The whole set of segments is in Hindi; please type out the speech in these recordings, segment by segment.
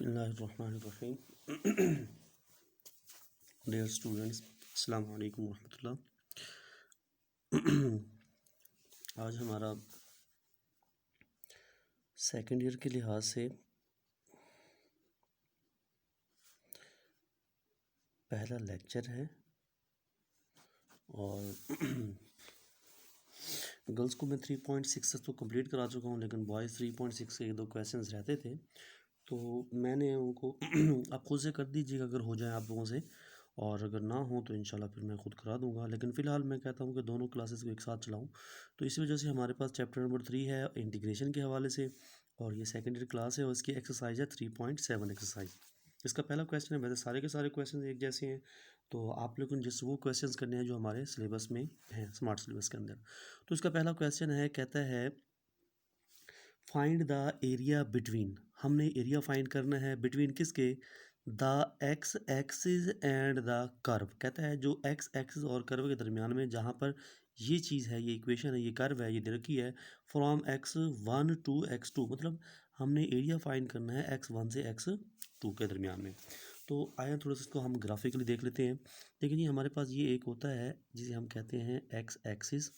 बिस्मिल्लाहिर्रहमानिर्रहीम। डियर स्टूडेंट्स, अस्सलाम वालेकुम रहमतुल्लाह। आज हमारा सेकंड ईयर के लिहाज से पहला लेक्चर है और गर्ल्स को मैं 3.6 तो कंप्लीट करा चुका हूँ, लेकिन बॉयज़ 3.6 के 2 क्वेश्चंस रहते थे, तो मैंने उनको आप खुद से कर दीजिएगा अगर हो जाए आप लोगों से, और अगर ना हो तो इंशाल्लाह फिर मैं खुद करा दूंगा। लेकिन फ़िलहाल मैं कहता हूँ कि दोनों क्लासेस को एक साथ चलाऊँ, तो इसी वजह से हमारे पास चैप्टर नंबर 3 है इंटीग्रेशन के हवाले से, और ये सेकेंडरी क्लास है और इसकी एक्सरसाइज है 3.7 एक्सरसाइज। इसका पहला क्वेश्चन है, वैसे सारे के सारे क्वेश्चन एक जैसे हैं, तो आप लोगों ने जिस वो क्वेश्चंस करने हैं जो हमारे सिलेबस में हैं, स्मार्ट सिलेबस के अंदर। तो इसका पहला क्वेश्चन है, कहता है फाइंड द एरिया बिटवीन। हमने एरिया फाइंड करना है बिटवीन किसके, the x axis and the curve. कहता है जो एक्स एक्सिस और कर्व के दरमियान में जहाँ पर ये चीज़ है, ये इक्वेशन है, ये कर्व है, ये दे रखी है, फ्रॉम x1 टू x2, मतलब हमने एरिया फाइंड करना है x1 से x2 के दरमियान में। तो आया थोड़ा सा इसको हम ग्राफिकली देख लेते हैं। लेकिन ये हमारे पास ये एक होता है जिसे हम कहते हैं एक्स एक्सिस,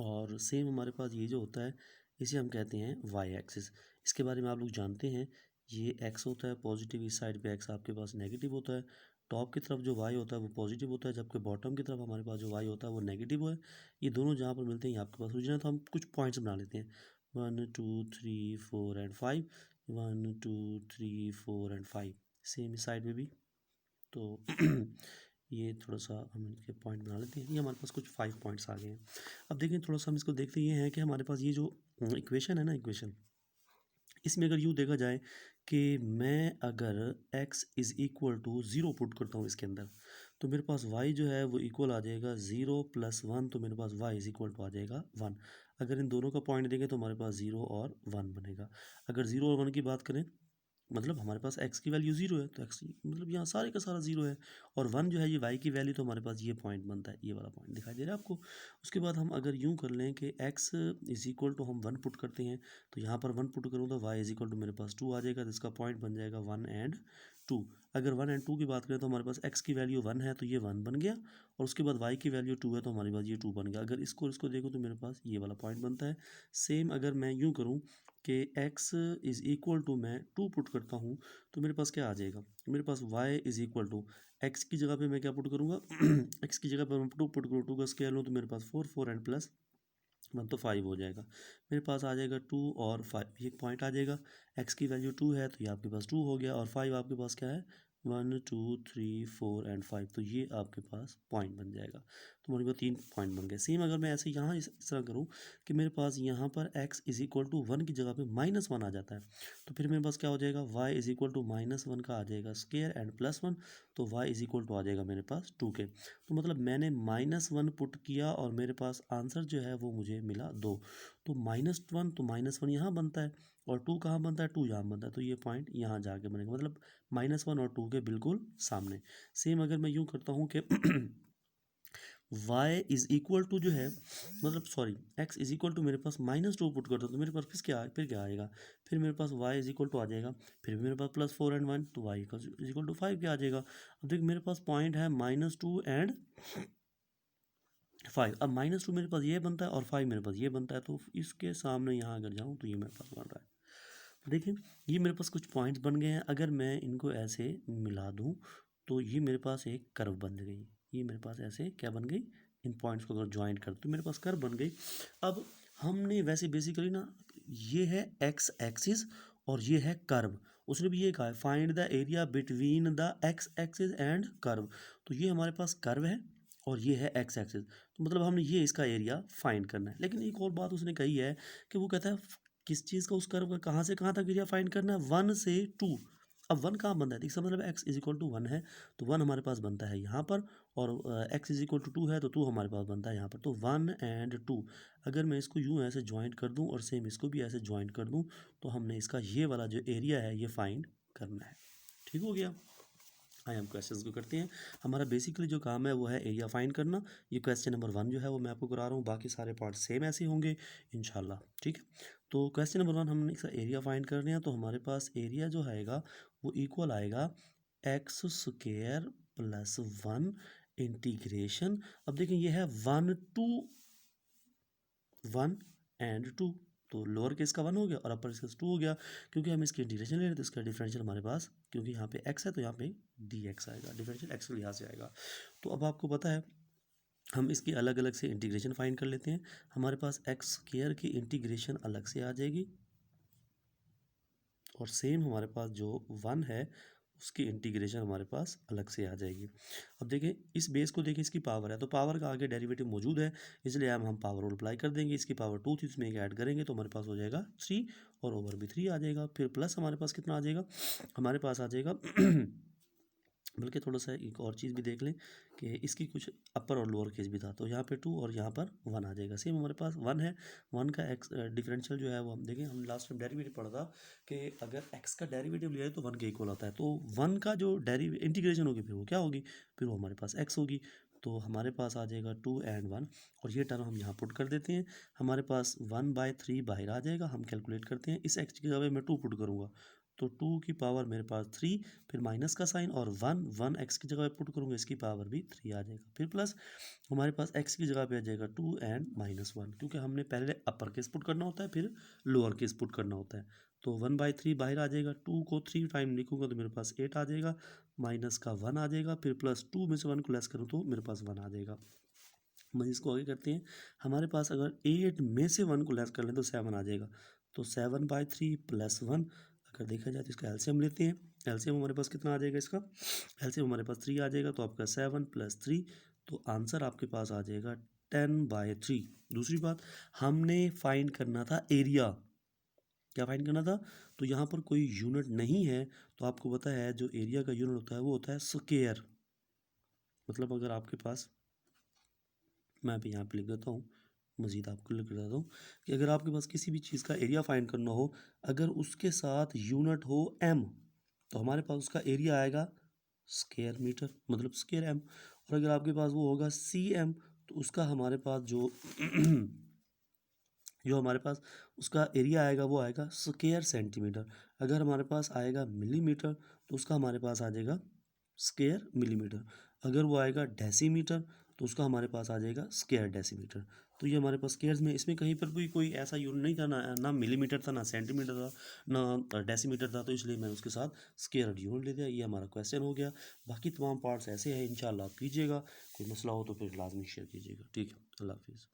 और सेम हमारे पास ये जो होता है इसे हम कहते हैं वाई एक्सिस। इसके बारे में आप लोग जानते हैं, ये एक्स होता है पॉजिटिव, इस साइड पे एक्स आपके पास नेगेटिव होता है, टॉप की तरफ जो वाई होता है वो पॉजिटिव होता है, जबकि बॉटम की तरफ हमारे पास जो वाई होता है वो नेगेटिव है। ये दोनों जहाँ पर मिलते हैं ये आपके पास ओरिजिनल। तो हम कुछ पॉइंट्स बना लेते हैं, 1 2 3 4 एंड 5, 1 2 3 4 एंड 5। सेम इस साइड में भी, तो ये थोड़ा सा हम इनके पॉइंट बना लेते हैं। ये हमारे पास कुछ 5 पॉइंट्स आ गए हैं। अब देखें थोड़ा सा हम इसको देखते ये हैं कि हमारे पास ये जो इक्वेशन है ना, इक्वेशन, इसमें अगर यूँ देखा जाए कि मैं अगर x is equal to 0 put करता हूँ इसके अंदर, तो मेरे पास y जो है वो इक्वल आ जाएगा 0 + 1, तो मेरे पास y इज़ इक्वल टू आ जाएगा 1। अगर इन दोनों का पॉइंट देंगे तो हमारे पास 0 और 1 बनेगा। अगर 0 और 1 की बात करें, मतलब हमारे पास x की वैल्यू 0 है, तो x मतलब यहाँ सारे का सारा 0 है, और 1 जो है ये y की वैल्यू, तो हमारे पास ये पॉइंट बनता है, ये वाला पॉइंट दिखाई दे रहा है आपको। उसके बाद हम अगर यूँ कर लें कि x इज़ इक्वल टू हम 1 पुट करते हैं, तो यहाँ पर 1 पुट करूँ तो y इज़ इक्वल टू मेरे पास 2 आ जाएगा, तो इसका पॉइंट बन जाएगा 1 एंड 2। अगर 1 एंड 2 की बात करें तो हमारे पास x की वैल्यू 1 है तो ये 1 बन गया, और उसके बाद y की वैल्यू 2 है तो हमारे पास ये 2 बन गया। अगर इसको देखो तो मेरे पास ये वाला पॉइंट बनता है। सेम अगर मैं यूँ करूँ कि x इज़ इक्वल टू मैं 2 पुट करता हूँ, तो मेरे पास क्या आ जाएगा, मेरे पास y is equal to x की जगह पे मैं क्या पुट करूँगा x की जगह पर मैं 2 पुट करूँ, 2 का स्क्वायर लूँ तो मेरे पास 4, 4 एंड प्लस 1 तो 5 हो जाएगा। मेरे पास आ जाएगा 2 और 5, ये पॉइंट आ जाएगा। x की वैल्यू 2 है तो ये आपके पास 2 हो गया, और 5 आपके पास क्या है, 1 2 3 4 एंड 5, तो ये आपके पास पॉइंट बन जाएगा। तो हमारे पास 3 पॉइंट बन गए। सेम अगर मैं ऐसे यहाँ इस तरह करूँ कि मेरे पास यहाँ पर x इज़ इक्वल टू 1 की जगह पे -1 आ जाता है, तो फिर मेरे पास क्या हो जाएगा, y इज़ इक्वल टू -1 का आ जाएगा स्क्वायर एंड +1, तो y इज़ इक्वल टू आ जाएगा मेरे पास 2 के। तो मतलब मैंने -1 पुट किया और मेरे पास आंसर जो है वो मुझे मिला 2। तो -1, तो -1 यहाँ बनता है, और 2 कहाँ बनता है, 2 यहाँ बनता है, तो ये पॉइंट यहाँ जाके बनेगा, मतलब -1 और 2 के बिल्कुल सामने। सेम अगर मैं यूँ करता हूँ कि y इज़ इक्वल टू जो है, मतलब sorry, x is equal to मेरे पास -2 पुट करता हूँ, तो मेरे पास फिर क्या आएगा, फिर मेरे पास y इज़ इक्वल टू आ जाएगा, फिर मेरे पास +4 एंड 1, तो y इज़ इक्वल टू 5 क्या आ जाएगा। अब देख मेरे पास पॉइंट है -2 एंड 5। अब -2 मेरे पास ये बनता है और 5 मेरे पास ये बनता है, तो इसके सामने यहाँ अगर जाऊँ तो ये मेरे पास बन रहा है। तो देखिए ये मेरे पास कुछ पॉइंट्स बन गए हैं। अगर मैं इनको ऐसे मिला दूँ तो ये मेरे पास एक कर्व बन गई, ये मेरे पास ऐसे क्या बन गई, इन पॉइंट्स को अगर ज्वाइन कर तो मेरे पास कर्व बन गई। अब हमने वैसे बेसिकली ना, ये है एक्स एक्सिस और ये है कर्व, उसने भी ये कहा है find the area between the x axis and curve, तो ये हमारे पास कर्व है और ये है एक्स एक्सिस, तो मतलब हमने ये इसका एरिया फाइंड करना है। लेकिन एक और बात उसने कही है कि वो कहता है किस चीज़ का, उस कर्व का कहाँ से कहाँ तक एरिया फाइंड करना है, 1 से 2। अब 1 कहाँ बनता है, इसका मतलब x इज इक्वल टू 1 है, तो 1 हमारे पास बनता है यहाँ पर, और x इज इक्वल टू 2 है तो 2 हमारे पास बनता है यहाँ पर, तो 1 एंड 2। अगर मैं इसको यूँ ऐसे ज्वाइंट कर दूँ और सेम इसको भी ऐसे ज्वाइंट कर दूँ, तो हमने इसका ये वाला जो एरिया है ये फाइंड करना है। ठीक हो गया। आइए हम क्वेश्चंस को करते हैं। हमारा बेसिकली जो काम है वो है एरिया फाइंड करना। ये क्वेश्चन नंबर 1 जो है वो मैं आपको करा रहा हूँ, बाकी सारे पार्ट सेम ऐसे होंगे इंशाल्लाह। ठीक है, तो क्वेश्चन नंबर 1 हमने इसका एरिया फाइंड कर रहे हैं, तो हमारे पास एरिया जो आएगा वो इक्वल आएगा एक्स स्क्वेयर प्लस 1 इंटीग्रेशन। अब देखें ये है 1 टू 1 एंड 2, तो लोअर केस का 1 हो गया और अपर केस 2 हो गया। क्योंकि हम इसकी इंटीग्रेशन ले रहे हैं तो इसका डिफरेंशियल हमारे पास, क्योंकि यहाँ पे x है तो यहाँ पे dx आएगा, डिफरेंशियल x के लिहाज से आएगा। तो अब आपको पता है हम इसकी अलग अलग से इंटीग्रेशन फाइंड कर लेते हैं। हमारे पास एक्स स्क्वायर की इंटीग्रेशन अलग से आ जाएगी और सेम हमारे पास जो 1 है उसकी इंटीग्रेशन हमारे पास अलग से आ जाएगी। अब देखें इस बेस को, देखें इसकी पावर है तो पावर का आगे डेरिवेटिव मौजूद है, इसलिए हम पावर रूल अप्लाई कर देंगे। इसकी पावर 2 थी, इसमें एक ऐड करेंगे तो हमारे पास हो जाएगा 3 और ओवर भी 3 आ जाएगा। फिर प्लस हमारे पास कितना आ जाएगा, हमारे पास आ जाएगा बल्कि थोड़ा सा एक और चीज़ भी देख लें कि इसकी कुछ अपर और लोअर केस भी था, तो यहाँ पे 2 और यहाँ पर 1 आ जाएगा। सेम हमारे पास 1 है, 1 का एक्स डिफरेंशियल जो है वो हम देखें, हम लास्ट टाइम डेरिवेटिव पढ़ा था कि अगर x का डेरिवेटिव लिया है तो 1 के इक्वल आता है, तो 1 का जो इंटीग्रेशन होगी फिर वो क्या होगी, फिर वो हमारे पास x होगी। तो हमारे पास आ जाएगा 2 एंड 1 और ये टर्म हम यहाँ पुट कर देते हैं। हमारे पास 1/3 बाहर आ जाएगा, हम कैलकुलेट करते हैं। इस x की जगह मैं 2 पुट करूँगा तो 2 की पावर मेरे पास 3, फिर माइनस का साइन और 1 x की जगह पुट करूँगा, इसकी पावर भी 3 आ जाएगा। फिर प्लस हमारे पास x की जगह पे आ जाएगा 2 एंड -1, क्योंकि हमने पहले अपर केस पुट करना होता है फिर लोअर केस पुट करना होता है। तो 1/3 बाहर आ जाएगा, 2 को 3 टाइम लिखूंगा तो मेरे पास 8 आ जाएगा, माइनस का 1 आ जाएगा, फिर प्लस 2 में से 1 को लेस करूँ तो मेरे पास 1 आ जाएगा। हम इसको आगे करते हैं। हमारे पास अगर 8 में से 1 को लेस कर लें तो 7 आ जाएगा, तो 7/3 प्लस 1 अगर देखा जाए तो इसका एलसीएम लेते हैं। एलसीएम हमारे पास कितना आ जाएगा, इसका एलसीएम हमारे पास 3 आ जाएगा, तो आपका 7 + 3, तो आंसर आपके पास आ जाएगा 10/3। दूसरी बात, हमने फाइंड करना था एरिया। क्या फाइंड करना था, तो यहाँ पर कोई यूनिट नहीं है, तो आपको पता है जो एरिया का यूनिट होता है वो होता है स्क्वायर। मतलब अगर आपके पास, मैं अभी यहाँ पे लिख देता हूँ, मज़ीद आपको लिख देता हूँ कि अगर आपके पास किसी भी चीज़ का एरिया फाइंड करना हो, अगर उसके साथ यूनिट हो m, तो हमारे पास उसका एरिया आएगा स्क्वायर मीटर, मतलब स्क्वायर m। और अगर आपके पास वो होगा cm, तो उसका हमारे पास जो जो हमारे पास उसका एरिया आएगा वो आएगा स्क्वायर सेंटीमीटर। अगर हमारे पास आएगा मिलीमीटर तो उसका हमारे पास आ जाएगा स्क्वायर मिलीमीटर। अगर वो आएगा डेसीमीटर तो उसका हमारे पास आ जाएगा स्क्वायर डेसीमीटर। तो ये हमारे पास स्क्वायर्स में, इसमें कहीं पर भी कोई ऐसा यूनिट नहीं था, ना मिलीमीटर था, ना सेंटीमीटर था, ना डेसीमीटर था, तो इसलिए मैंने उसके साथ स्क्वायर यूनिट ले दिया। ये हमारा क्वेश्चन हो गया। बाकी तमाम पार्ट्स ऐसे हैं, इंशाल्लाह आप कीजिएगा। कोई मसला हो तो फिर लाजमी शेयर कीजिएगा। ठीक है, अल्लाह हाफिज़।